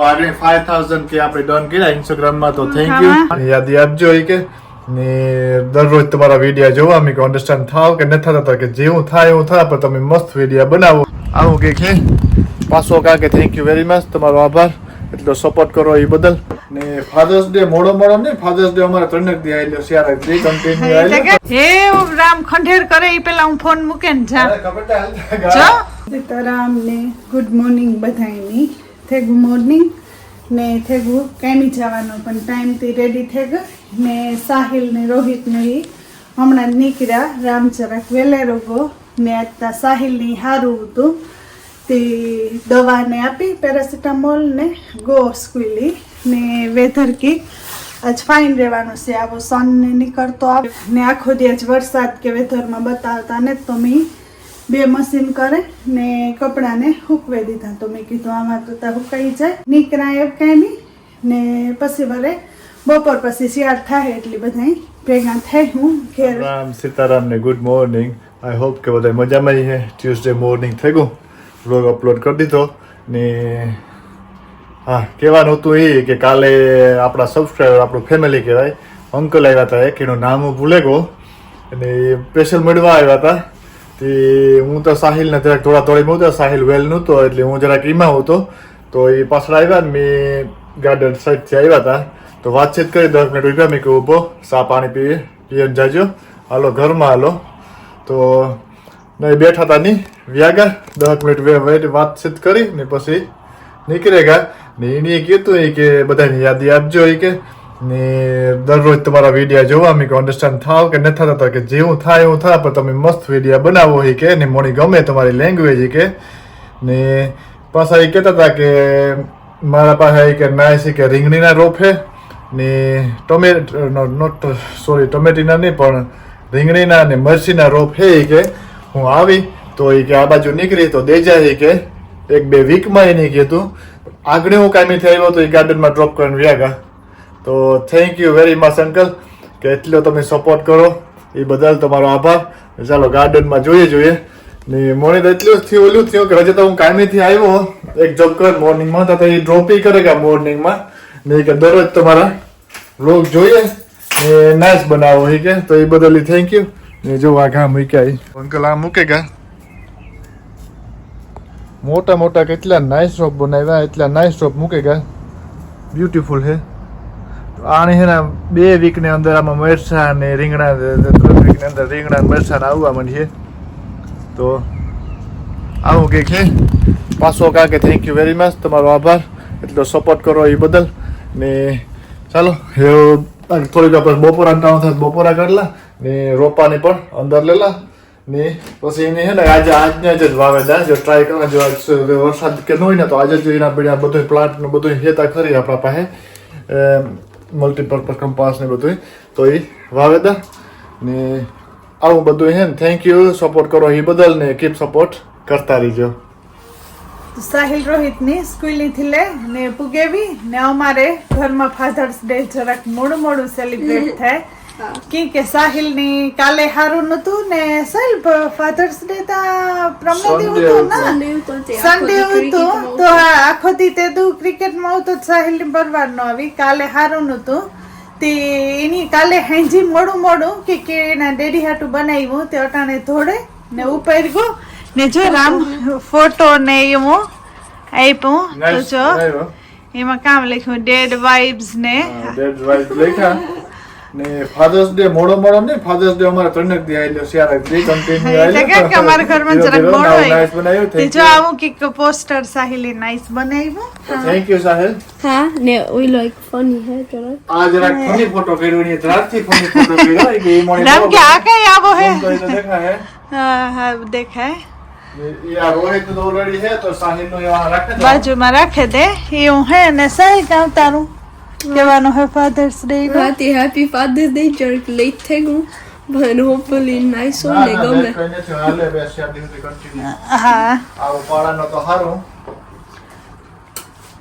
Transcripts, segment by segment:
આગળ 5000 કે આપણે ડન કર્યા ઇન્સ્ટાગ્રામ માં તો થેન્ક યુ યાદ આપજો કે ને દરરોજ તમારા વિડિયો જોવા મે અન્ડરસ્ટેન્ડ થાવ કે ન થતા કે જેવું થાય એવું થાય પણ તમે મસ્ત વિડિયો બનાવો આવું કે છે પાછો કા કે થેન્ક યુ વેરી મચ તમારો આભાર એટલો સપોર્ટ કરો એ બદલ ને ફાધર્સ ડે મોડો ને ફાધર્સ ડે અમારે 3 દી આઈલો શેર આવી કન્ટિન્યુ આઈલો હે રામ ખંડેર કરે એ પેલા હું ફોન મૂકે ને જા જો સીતારામ ને ગુડ મોર્નિંગ બધાની થે ગુડ મોર્નિંગ ને થે ગુડ કામી જવાનો પણ ટાઈમથી રેડી થઈ ગયો ને સાહિલ ને રોહિત ને હમણાં નીકળ્યા રામ જરાક વેલેરો ગયો ને આજ સાહિલની હારું હતું તે દવાને આપી પેરાસિટામોલ ને ગો સ્કૂલી ને વેધર કી આજ ફાઇન રહેવાનું છે આવો સન ને નીકળતો આવે ને આખો દિવસ વરસાદ કે વેધરમાં બતાવતા ને તો મેં 2 મશીન કરે ને કપડાને સૂકવી દીધા તો મેં કીધું આમાં તો સુકાઈ જાય નીકળ્યા એમ કાંઈ નહીં ને પછી વરે બપોર પછી શિયાળ થાય એટલે બધા ભેગા થઈ હું ઘેર રામ સીતારામ ને ગુડ મોર્નિંગ આઈ હોપ કે બધા મજામાં છે ટ્યુઝડે મોર્નિંગ થઈ ગયું વ્લોગ અપલોડ કરી દીધો ને હા કહેવાનું હતું એ કે કાલે આપણા સબસ્ક્રાઈબર આપણું ફેમિલી કહેવાય અંકલ આવ્યા હતા એક એનું નામ હું ભૂલે ગયો અને એ સ્પેશિયલ મળવા આવ્યા હતા તે હું તો સાહિલને જરાક થોડી મળતા સાહિલ વેલ નહોતો એટલે હું જરાક ઈમાં હતો તો એ પાછળ આવ્યા ને મેં ગાર્ડન સાઈડથી આવ્યા હતા તો વાતચીત કરી 10 મિનિટ ઉભા મેં કહ્યું ઉભો ચા પાણી પીને જાજો હાલો ઘરમાં હાલો તો નહીં બેઠા હતા નહીં વ્યાગા 10 મિનિટ વાતચીત કરી ને પછી નીકળી ગયા ને એને કીધું કે બધાની યાદી આપજો કે ને દરરોજ તમારા વિડીયો જોવા મેં અન્ડરસ્ટેન્ડ થાવ કે ન થતા કે જેવું થાય એવું થાય પણ તમે મસ્ત વિડીયો બનાવો કે ને મને ગમે તમારી લેંગ્વેજ કે ને પાછા એ કહેતા હતા કે મારા પાસે કે નાય કે રીંગણીના રોફે ને ટમેટીના નહીં પણ રીંગણીના ને મરચીના રોપ હે કે હું આવી તો એ કે આ બાજુ નીકળી તો દે જાય કે 1-2 વીકમાં એને કીધું આગળ હું કાયમીથી આવ્યો તો એ ગાર્ડનમાં ડ્રોપ કરીને વ્યાગા તો thank you very much uncle કે એટલો તમે સપોર્ટ કરો એ બદલ તમારો આભાર ચાલો ગાર્ડનમાં જોઈએ ને મોર્નિંગ તો એટલું જ થયું ઓલું થયું કે હજુ તો હું કાયમીથી આવ્યો એક જોબ કર મોર્નિંગમાં તો એ ડ્રોપ ઈ કરે મોર્નિંગમાં ને કે દરરોજ તમારા વ્લોગ જોઈએ ને નાઇસ બનાવો કે તો એ બદલ થેન્ક યુ ને જો આ ઘા મૂક્યા અંકલ આ મૂકે ગયા મોટા કેટલા નાઇસ રોપ બનાવ્યા એટલા નાઇસ રોપ મૂકે ગયા બ્યુટીફુલ હે આને હે ને 2 વીકની અંદર આમાં મરચા ને રીંગણા 3 વીકની અંદર રીંગણા મરચા આવવા માંડીએ તો આવું કે છે પાછો કા કે થેન્ક યુ વેરી મચ તમારો આભાર એટલો સપોર્ટ કરો એ બદલ ને ચાલો થોડીક આપણે બપોરા ટાણું થાય બપોરા કરલા ને રોપાની પણ અંદર લેલા ને પછી એને હે ને આજને જ વાવેલા જો ટ્રાય કરવા જો વરસાદ કે ન હોય ને તો આજે જ એના બધા બધું પ્લાન્ટનું બધું હેતા ખરી આપણા પાસે મલ્ટીપર્પઝ કંપાસ ને બધું તો એ વાવેદા ને આવું બધું હે ને થેન્ક યુ સપોર્ટ કરો એ બદલ ને કીપ સપોર્ટ કરતા રહીજો સાહિલ રોહિત ની સ્કૂલ થી લે ને પુગેવી ને અમારે ઘરમાં ફાધર્સ ડે જરાક મોડું સેલિબ્રેટ થાય કે સાહિલ ની કાલે હારું નતું ને સાહિલ ફાધર્સ ડે તા પ્રમદી હતું ને સન્ડે હતું તો આખો દી તે દુ ક્રિકેટ માં તો સાહિલ ની પરવાર ન આવી કાલે હારું નતું તે એની કાલે હેંજી મોડું કે એના ડેડી હાટું બનાવ્યું તે અટાણે ધોડે ને ઉપર ગયો ને જો રામ ફોટો ને એવું આપ્યું તો જો એમાં કામ લખ્યું ડેડ વાઇબ્સ ને લખ્યા ને ફાધર્સ ડે મોડો ને ફાધર્સ ડે અમારે 3 દી આઈલો શેર આવી કન્ટિન્યુ આઈલો કે અમારા ઘરમાં જરાક મોડો આવ્યો તે જો આવું કે પોસ્ટર સાહિલે નાઈસ બનાવ્યું થેન્ક યુ સાહિલ હા ને ઓઈ લાઈક ફની હે જરાક આ જરાક ફની ફોટો કર્યો ને જરાકથી ફની ફોટો કર્યો કે એ મોડે રામ કે આ કઈ આવો હે તો દેખા હે હા દેખાય ये आ रोहित तो ऑलरेडी है तो साहिल नो यहाँ रख दे બાજુમાં રાખે દે એવું હે ને સાહિલ કામ તારું કેવાનું હે ફાધર્સ ડે હાથી હેપી ફાધર્સ ડે જરાક લેટ થઈ ગયું પણ હોપફુલી નાઈસ હો ને ગમે કઈને છે હાલે બેસ યાર દીધી કન્ટિન્યુ હા આવો પાડાનો તો હારું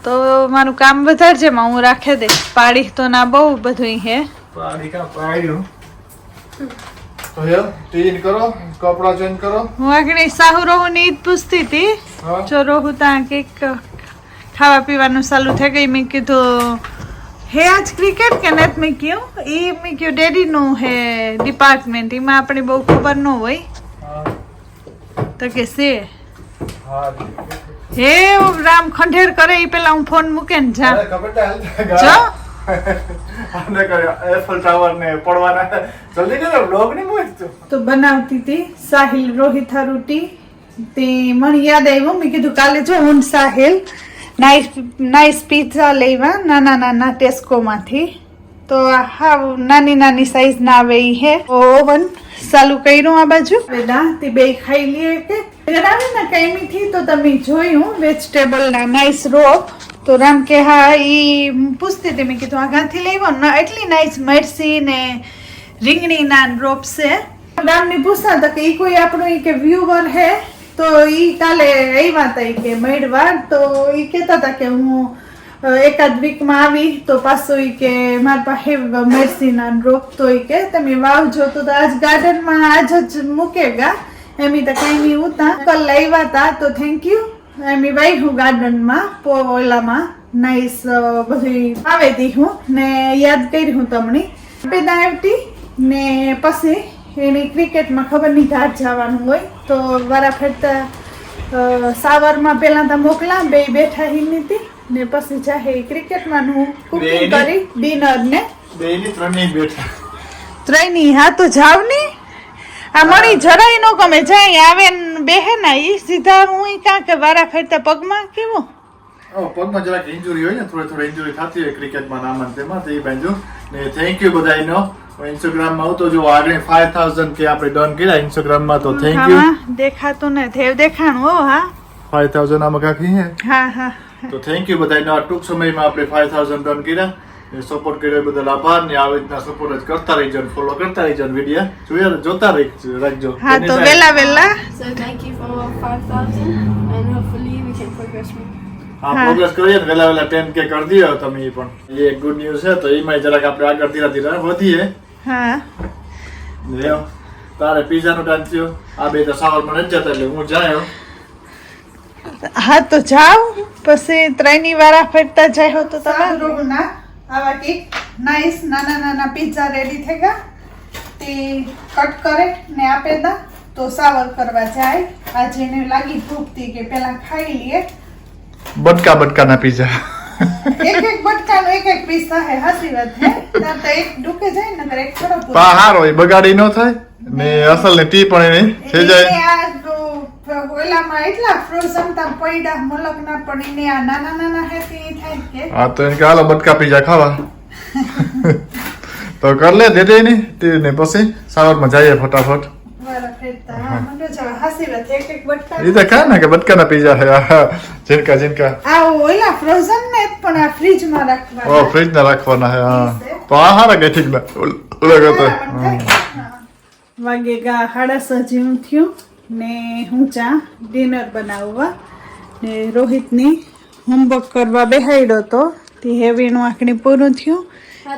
તો મારું કામ વધારજે માં હું રાખે દે પાડી તો ના બહુ બધું હે પાડી કા પાડ્યું તો યાર ચેન્જ કરો કપડા ચેન્જ કરો હું આગળ સાહુ રોહુ ની ઈદ પૂછતી હતી જો રોહુ તા કે ખાવા પીવાનું ચાલુ થઈ ગઈ. મેં કીધું હે આજ ક્રિકેટ કે નથી? મેં કહ્યું ડેડીનું હે ડિપાર્ટમેન્ટ, એમાં આપણે બહુ ખબર ન હોય. તો કે છે હે રામ ખંડેર કરે એ પેલા હું ફોન મૂકે ને જા જો તો બનાવતી હતી સાહિલ રોહિત રોટી. તે મને યાદ આવ્યું, મેં કીધું કાલે જો હું સાહિલ નાઇસ પિઝા લેવા નાના ટેસ્કો માંથી. તો હા નાની નાની સાઈઝ ના આવે ઈ હે. ઓવન ચાલુ કર્યું આ બાજુ પેલા તે બે ખાઈ લઈએ કે આવે ને કઈ થી. તો તમે જોયું વેજીટેબલ ના નાઇસ રોપ. તો રામ કે હા ઈ પૂછતી હતી. મેં કીધું આ ગાંથી લેવો ને એટલી નાઇસ મરસી ને રીંગણી ના રોપ છે. રામ ની પૂછતા હતા કે ઈ કોઈ આપણું ઈ કે વ્યુઅર હે. તો ઈ કાલે આવ્યા હતા કે મેળવા. તો ઈ કહેતા હતા કે હું એકાદ વીકમાં આવી તો પાછું ઈ કે મારા પાસે મેરસીના રોપ. તો ઈ કે તમે વાવજો. તો આજ ગાર્ડનમાં આજ જ મૂકેગા એમ તો કઈ નહીં ઉતા કલ આવ્યા હતા. તો થેન્ક યુ એમ વાવ્યું ગાર્ડનમાં ઓલામાં નાઈસ બધી આવેતી હું ને યાદ કરી હું તમને પેદા આવતી ને પછી એની ક્રિકેટમાં ખબર નહીં ઘાટ જવાનું હોય. તો વારા ફરતા સાવરમાં પેલા તો મોકલા બે બેઠા હિનીતી ને પછી ચાહે ક્રિકેટમાં હું કુકિંગ કરી ડિનર ને ત્રણની. હા તો જાવ ની આ મણી જરાય નો ગમે જાય આવે બેહે ના ઈ સીધા હું ક્યાં કે વારા ફરતા પગમાં કેવો પગમાં જરાક ઇન્જુરી હોય ને થોડી ઇન્જુરી થતી હોય ક્રિકેટમાં નામાં તેમાં. તો એ બાજુ ને થેન્ક યુ બધાનો. ઇન્સ્ટાગ્રામ માં તો જો આગળ 5000 કે આપણે ડન કર્યા ઇન્સ્ટાગ્રામ માં. તો થેન્ક યુ. દેખાતું ને થેવ દેખાણું હો. હા 5000 આમાં કાકી હે. હા તો થેન્ક યુ બધાનો. ટૂંક સમયમાં આપણે 5000 ડન કર્યા. સપોર્ટ કર્યો બદલ આભાર. ને આવી રીતના સપોર્ટ જ કરતા રહીજો, ફોલો કરતા રહીજો, વિડીયો જોતા રાખજો. હા તો વેલા So thank you for 5,000 and hopefully we can progress more. હા પ્રોગ્રેસ કરીએ ને વેલા 10k કરી દિયો તમે પણ. એ એક ગુડ ન્યૂઝ છે. તો એમાં જરાક આપણે આગળ ધીરે વધીએ. હા લ્યો તારે પિઝા નો ટાઈમ થયો. આ બે તો સાવર મને જ જતા એટલે હું જાયો. હા તો જાઓ પછી ત્રણની વારા ફરતા જાય તો તમારે ના આવા કેક નાઈસ નાના પિઝા રેડી થઈ ગયા. તે કટ કરે ને આપે દા તો સાવર કરવા જાય. આજે એને લાગી ભૂખતી કે પેલા ખાઈ લઈએ. બટકા ના પિઝા એક બટકાનો એક પીસ થાય. હાસી વાત હે. તાર તો એક ડૂકે જાય ને એક થોડો પા હારો એ બગાડી ન થાય ને અસલ ને ટી પણ એને થઈ જાય. ઓલામાં એટલા ફ્રોઝન તા પૈડા મલક ના પણ એને આ નાના હેપી થાય કે હા તો એને હાલો બટકા પિઝા ખાવા. તો કર લે દે ને તે ને પછી સાવરમાં જઈએ ફટાફટ. વારા ફેરતા હા મને જો હાસી વાત એક બટકા એ તો ખા ને કે બટકા ના પિઝા છે. જીનકા આ ઓલા ફ્રોઝન ને પણ આ ફ્રીજ માં રાખવા. ઓ ફ્રીજ ના રાખવાના હે. હા તો આ હારા કે ઠીક ના ઓલા કરતા વાગે ગા 6:30 જેવું થયું ને હું ચા ડિનર બનાવવા ને રોહિતની હોમવર્ક કરવા બેહાડ્યો તો તે હેવીનું આખણી પૂરું થયું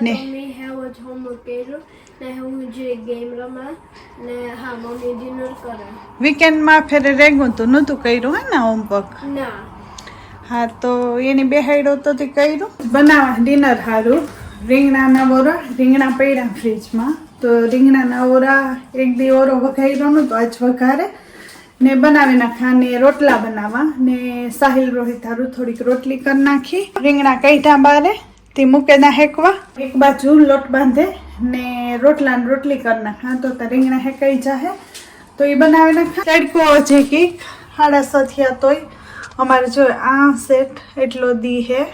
ને મમ્મી હેવ જ હોમવર્ક કર્યું ને હું જે ગેમ રમા ને હા મમ્મી ડિનર કરે. વીકેન્ડમાં ફેરે રેગું તો નહોતું કર્યું હે ને હોમવર્ક. ના હા તો એની બેહાડ્યો તો તે કર્યું બનાવવા ડિનર સારું. રીંગણાના ઓરા રીંગણા પડ્યા ફ્રીજમાં. તો રીંગણાના ઓરા એક દી ઓરો વઘાર્યો નો તો આજ વઘારે ને બનાવી નાખા ને રોટલા બનાવવા ને સાહિલ રોહિત હારું થોડીક રોટલી કરી નાખી. રીંગણા કાઢ્યા બારે તે મૂકે ના હેકવા. એક બાજુ લોટ બાંધે ને રોટલી કરી નાખા. તો રીંગણા હેકાઈ જાહે તો એ બનાવી નાખા. તડકો છે કે 6:30 થયા તોય અમારે જો આ સેટ એટલો દી હે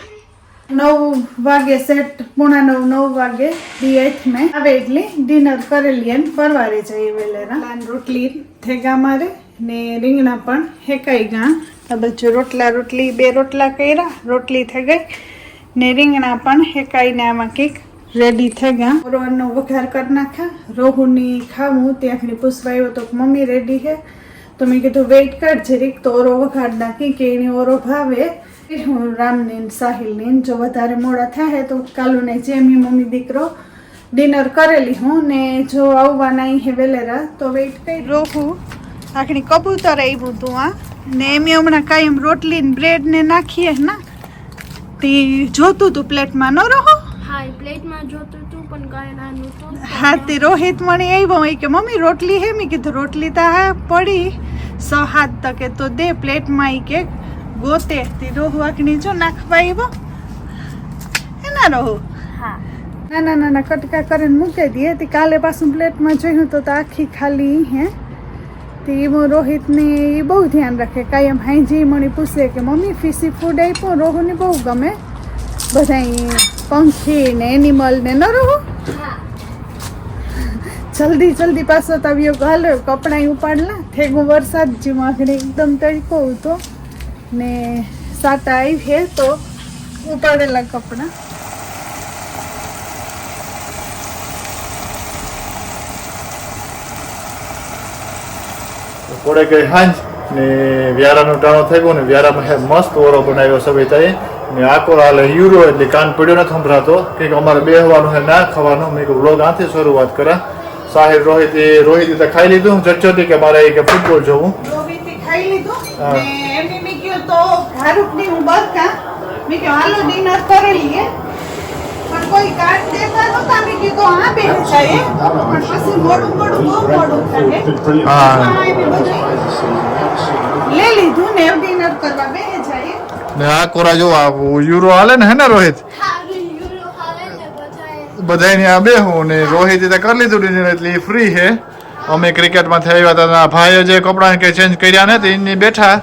9 વાગે સેટ 8:45 વાગે દી 8 મેં આવે એટલે ડિનર કરેલી અને પરવારે જઈએ વેલેરા. રોટલી થેગા મારે ને રીંગણા પણ હેકાઈ ગયા. આ બધું રોટલી 2 રોટલા કર્યા. રોટલી થઈ ગઈ ને રીંગણા પણ હેકાઈને આમાં કંઈક રેડી થઈ ગયા. ઓરોનો વઘાર કરી નાખ્યા. રોહુની ખાવું ત્યાંથી પૂછવા આવ્યો તો મમ્મી રેડી છે. તો મેં કીધું વેઇટ કર જરીક તો ઓરો વઘાર નાખી કે એને ઓરો ભાવે. હું રામને સાહિલને જો વધારે મોડા થાય તો કાલુને જેમી મમ્મી દીકરો ડિનર કરેલી હું ને જો આવવાના અહીં વેલેરા તો વેઇટ કરી. રોહું આખણી કબૂતર આવ્યું હતું આ ને એમ હમણાં કાંઈ રોટલી ને બ્રેડ ને નાખીએ ને તી જોતું તું પ્લેટમાં ન રહો હા એ પ્લેટમાં જોતું હતું પણ કાંઈ ના નહોતું. હા તે રોહિત મને આવ્યો હોય કે મમ્મી રોટલી હે મેં કીધું રોટલી તો હા પડી 6-7 તકે તો દે પ્લેટમાં ઈ કે ગોતે તી રોહુ આકડી જો નાખવા આવ્યો એના રોહુ હા નાના નાના કટકા કરીને મૂકી દઈએ તે કાલે પાછું પ્લેટમાં જોયું તો આખી ખાલી હે તે હું રોહિતને એ બહુ ધ્યાન રાખે કાયમ હાઈજી મને પૂછે કે મમ્મી ફિશી ફૂડ આપ્યો રોહુને બહુ ગમે બધા પંખી ને એનિમલ ને ન રહો હા જલ્દી જલ્દી પાછો તવ્યો હાલો કપડાં ઉપાડલા થેગું વરસાદ જેવું આગળ એકદમ તડકો હતો ને સાટા આવી હે તો ઉપાડેલા કપડાં કોડે ગઈ હાંજ ને વ્યારાનો ટાણો થઈ ગયો ને વ્યારામાં હે મસ્ત ઓરો બનાવ્યો સવિતાએ ને આકોર હાલે યુરો એટલે કાન પડ્યો નથી સંભળાતો કે અમારે બેહવાનું હે ના ખાવાનું મેં કહ્યું વ્લોગ આથી શરૂઆત કરા સાહિલ રોહિત તો ખાઈ લીધું ચટચટી કે મારે કે ફૂટબોલ જોવું રોહિતે ખાઈ લીધું હા. ને એમને મેં કીધું તો ભારૂકની હું બરકા મેં કીધું હાલો ડિનર કરી લઈએ પણ કોઈ કાર્ડ દેતા નહોતા મેં કીધું હા બે જાય પણ પછી મોડું બહુ મોડું થાય હા. હા, એમ બધું લે લીધું ને ડિનર કરવા બે જાય ને આ કોરા જો આ યુરો હાલે ને હે ને રોહિત હા યુરો હાલે ને બધાએ બધાને આ બેહું ને રોહિતે તો કરી લીધું ડિનર એટલે ફ્રી છે અમે ક્રિકેટમાં થઈ આવ્યા હતા ભાઈઓ જે કપડાં કે ચેન્જ કર્યા ને એને બેઠા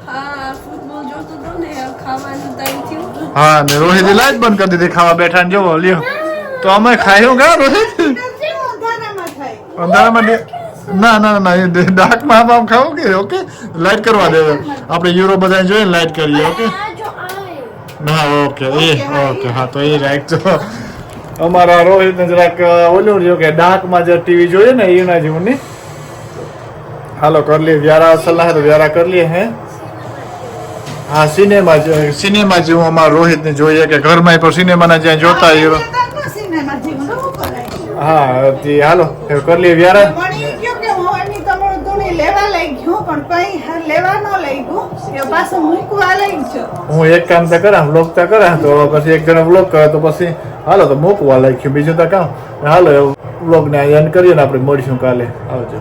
હા ફૂટબોલ જોતું હતું ને ખાવાનું ટાઈમ થયું હા ને રોહિતે લાઈટ બંધ કરી દીધી ખાવા બેઠા ને જોવો લ્યો તો અમે ખાયું કા રોહિત અંધારામાં થાય અંધારામાં ના ના ના એ ડાર્કમાં આમ ખાવું કે ઓકે લાઈટ કરવા દે આપણે યુરો બધા જોઈએ લાઈટ કરીએ ઓકે આ જો આય ના ઓકે ઓકે હા તો એ રાખજો અમારા રોહિત ને જરાક ઓલું રહ્યું કે ડાર્કમાં જે ટીવી જોઈએ ને એના જેવું નહીં હાલો કરી લઈએ વ્યારા સલાહ તો વ્યારા કરી લઈએ હે હા સિનેમા જેવું અમારા રોહિત ને જોઈએ કે ઘરમાં પણ સિનેમાના જ્યાં જોતા એ સિનેમા જેવું નવું કરાય હા તે હાલો કરી લઈએ વ્યારા મને ઈ કહ્યું કે હું એની તમારું ધૂણી લેવા લઈ ગયું પણ કઈ લેવા ન લઈ ગયું એ પાછું મૂકવા લઈ ગયો હું એક કામ તો કરા વ્લોગ તો કરા તો પછી એક જણા વ્લોગ કરે તો પછી હાલો તો મૂકવા લાગ્યું બીજું તો કામ હાલો વ્લોગ ને એન્ડ કરીએ ને આપણે મળીશું કાલે આવજો